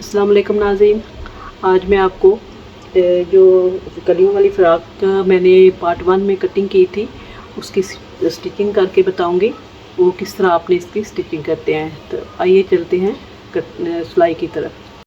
अस्सलाम वालेकुम नाज़रीन, आज मैं आपको जो कलियों वाली फ़्रॉक मैंने पार्ट 1 में कटिंग की थी उसकी स्टिचिंग करके बताऊंगी वो किस तरह आपने इसकी स्टिचिंग करते हैं। तो आइए चलते हैं सिलाई की तरफ।